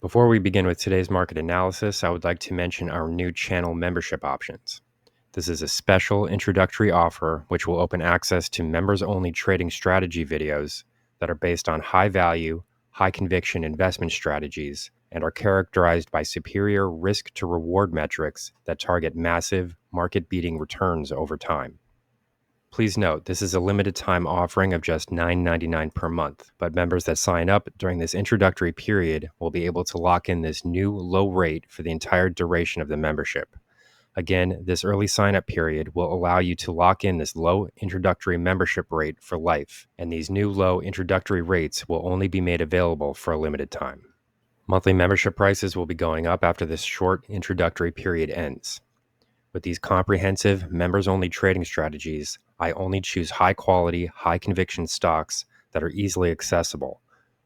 Before we begin with today's market analysis, I would like to mention our new channel membership options. This is a special introductory offer which will open access to members-only trading strategy videos that are based on high-value, high-conviction investment strategies and are characterized by superior risk-to-reward metrics that target massive, market-beating returns over time. Please note, this is a limited time offering of just $9.99 per month, but members that sign up during this introductory period will be able to lock in this new low rate for the entire duration of the membership. Again, this early sign-up period will allow you to lock in this low introductory membership rate for life, and these new low introductory rates will only be made available for a limited time. Monthly membership prices will be going up after this short introductory period ends. With these comprehensive, members-only trading strategies, I only choose high-quality, high-conviction stocks that are easily accessible,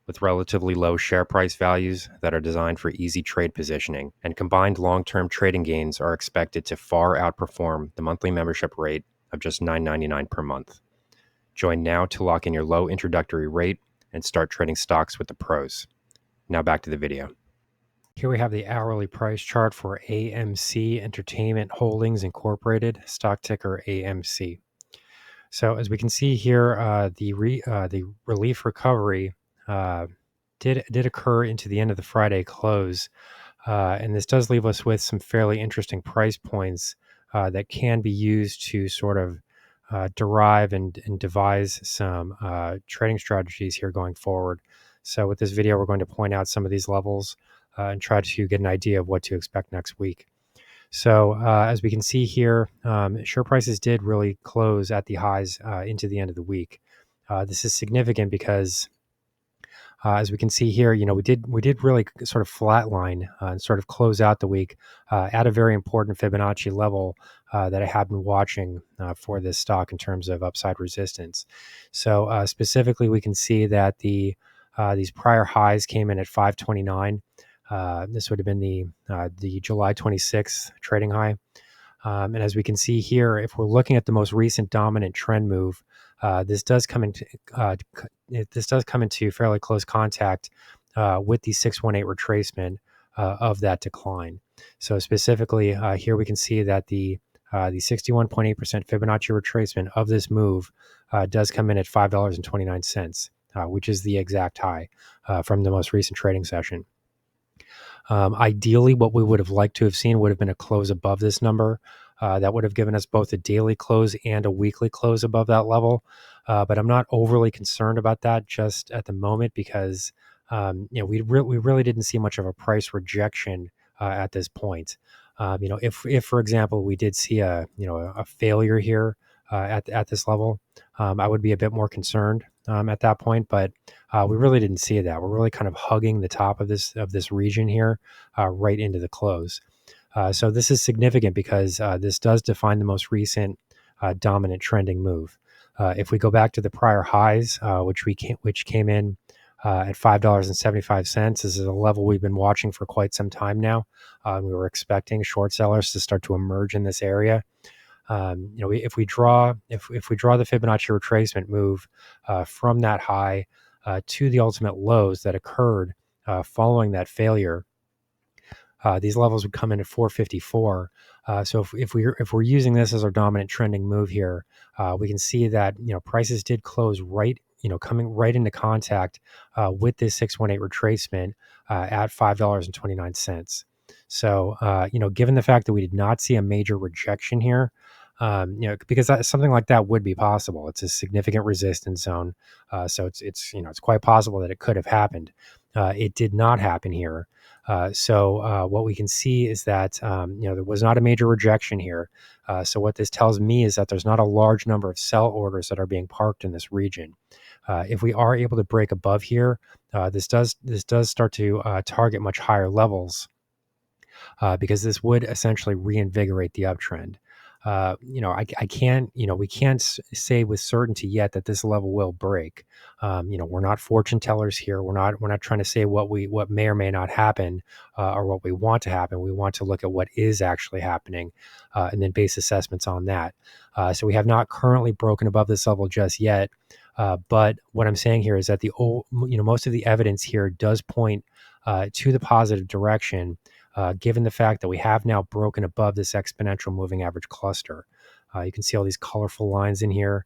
with relatively low share price values that are designed for easy trade positioning, and combined long-term trading gains are expected to far outperform the monthly membership rate of just $9.99 per month. Join now to lock in your low introductory rate and start trading stocks with the pros. Now back to the video. Here we have the hourly price chart for AMC Entertainment Holdings Incorporated, stock ticker AMC. So as we can see here, the relief recovery did occur into the end of the Friday close, and this does leave us with some fairly interesting price points that can be used to sort of derive and devise some trading strategies here going forward. So with this video, we're going to point out some of these levels and try to get an idea of what to expect next week. So as we can see here, share prices did really close at the highs into the end of the week. This is significant because as we can see here, we did really sort of flatline and sort of close out the week at a very important Fibonacci level that I have been watching for this stock in terms of upside resistance. So specifically, we can see that these prior highs came in at 529. This would have been the July 26th trading high. And as we can see here, if we're looking at the most recent dominant trend move, this does come into fairly close contact with the 618 retracement of that decline. So specifically, here we can see that the 61.8% Fibonacci retracement of this move does come in at $5.29, which is the exact high from the most recent trading session. Ideally, what we would have liked to have seen would have been a close above this number. That would have given us both a daily close and a weekly close above that level. But I'm not overly concerned about that just at the moment because we really didn't see much of a price rejection at this point. If for example we did see a failure here at this level, I would be a bit more concerned at that point. But we really didn't see that. We're really kind of hugging the top of this region here right into the close. So this is significant because this does define the most recent dominant trending move. If we go back to the prior highs, which came in at $5.75, this is a level we've been watching for quite some time now. We were expecting short sellers to start to emerge in this area. If we draw the Fibonacci retracement move from that high to the ultimate lows that occurred following that failure, these levels would come in at 454. So if we're using this as our dominant trending move here, we can see that prices did close coming right into contact with this 618 retracement at $5.29. So given the fact that we did not see a major rejection here, because something like that would be possible. It's a significant resistance zone, so it's quite possible that it could have happened. It did not happen here. So what we can see is that there was not a major rejection here. So what this tells me is that there's not a large number of sell orders that are being parked in this region. If we are able to break above here, this does start to target much higher levels because this would essentially reinvigorate the uptrend. We can't say with certainty yet that this level will break. We're not fortune tellers here. We're not trying to say what may or may not happen or what we want to happen. We want to look at what is actually happening and then base assessments on that. So we have not currently broken above this level just yet. But what I'm saying here is that most of the evidence here does point to the positive direction, given the fact that we have now broken above this exponential moving average cluster. You can see all these colorful lines in here,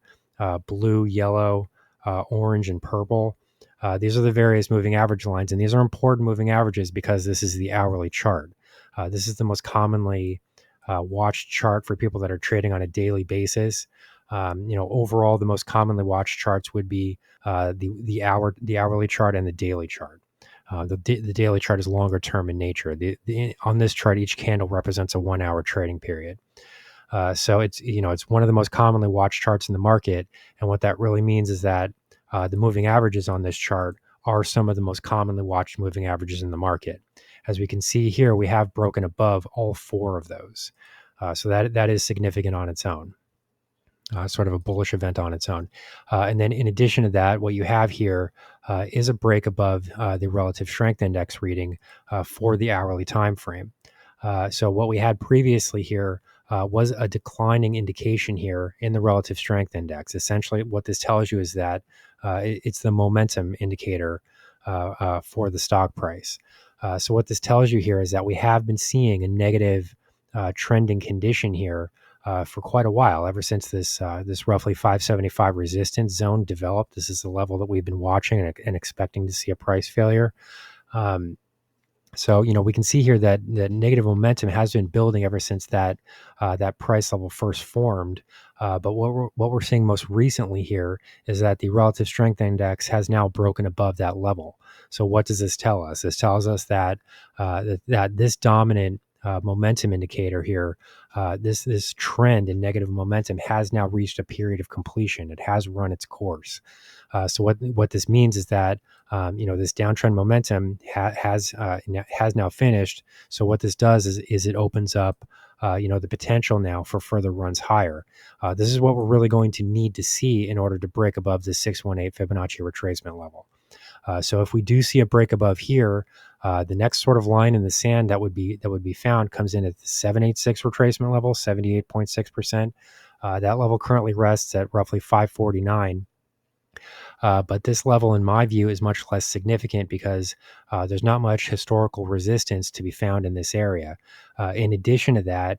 blue, yellow, orange, and purple. These are the various moving average lines, and these are important moving averages because this is the hourly chart. This is the most commonly watched chart for people that are trading on a daily basis. Overall, the most commonly watched charts would be the hourly chart and the daily chart. The daily chart is longer term in nature. On this chart, each candle represents a 1 hour trading period. So it's one of the most commonly watched charts in the market. And what that really means is that the moving averages on this chart are some of the most commonly watched moving averages in the market. As we can see here, we have broken above all 4 of those. So that is significant on its own. Sort of a bullish event on its own. And then in addition to that, what you have here is a break above the relative strength index reading for the hourly time frame. So what we had previously here was a declining indication here in the relative strength index. Essentially, what this tells you is that it's the momentum indicator for the stock price. So what this tells you here is that we have been seeing a negative trending condition here for quite a while, ever since this roughly 575 resistance zone developed. This is the level that we've been watching and expecting to see a price failure. So we can see here that negative momentum has been building ever since that price level first formed. But what we're seeing most recently here is that the relative strength index has now broken above that level. So what does this tell us? This tells us that that this dominant momentum indicator here, this trend in negative momentum has now reached a period of completion. It has run its course. So what this means is that this downtrend momentum has now finished. So what this does is it opens up the potential now for further runs higher. This is what we're really going to need to see in order to break above the 618 Fibonacci retracement level. So if we do see a break above here, the next sort of line in the sand that would be found comes in at the 786 retracement level, 78.6%. That level currently rests at roughly 549. But this level, in my view, is much less significant because there's not much historical resistance to be found in this area. In addition to that,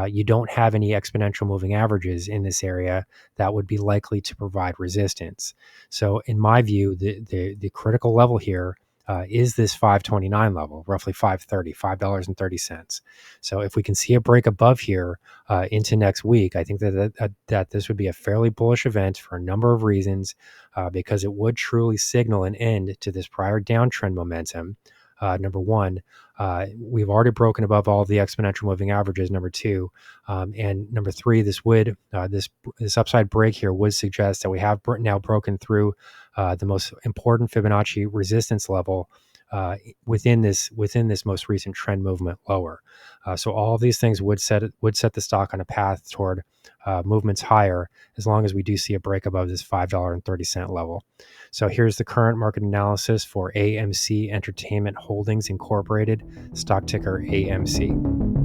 you don't have any exponential moving averages in this area that would be likely to provide resistance. So in my view, the critical level here is this 529 level, roughly $5.30. So if we can see a break above here into next week, I think that this would be a fairly bullish event for a number of reasons, because it would truly signal an end to this prior downtrend momentum. Number one, we've already broken above all of the exponential moving averages. Number two, and number three, this upside break here would suggest that we have now broken through the most important Fibonacci resistance level within this most recent trend movement lower. So all of these things would set the stock on a path toward movements higher, as long as we do see a break above this $5.30 level. So here's the current market analysis for AMC Entertainment Holdings Incorporated, stock ticker AMC.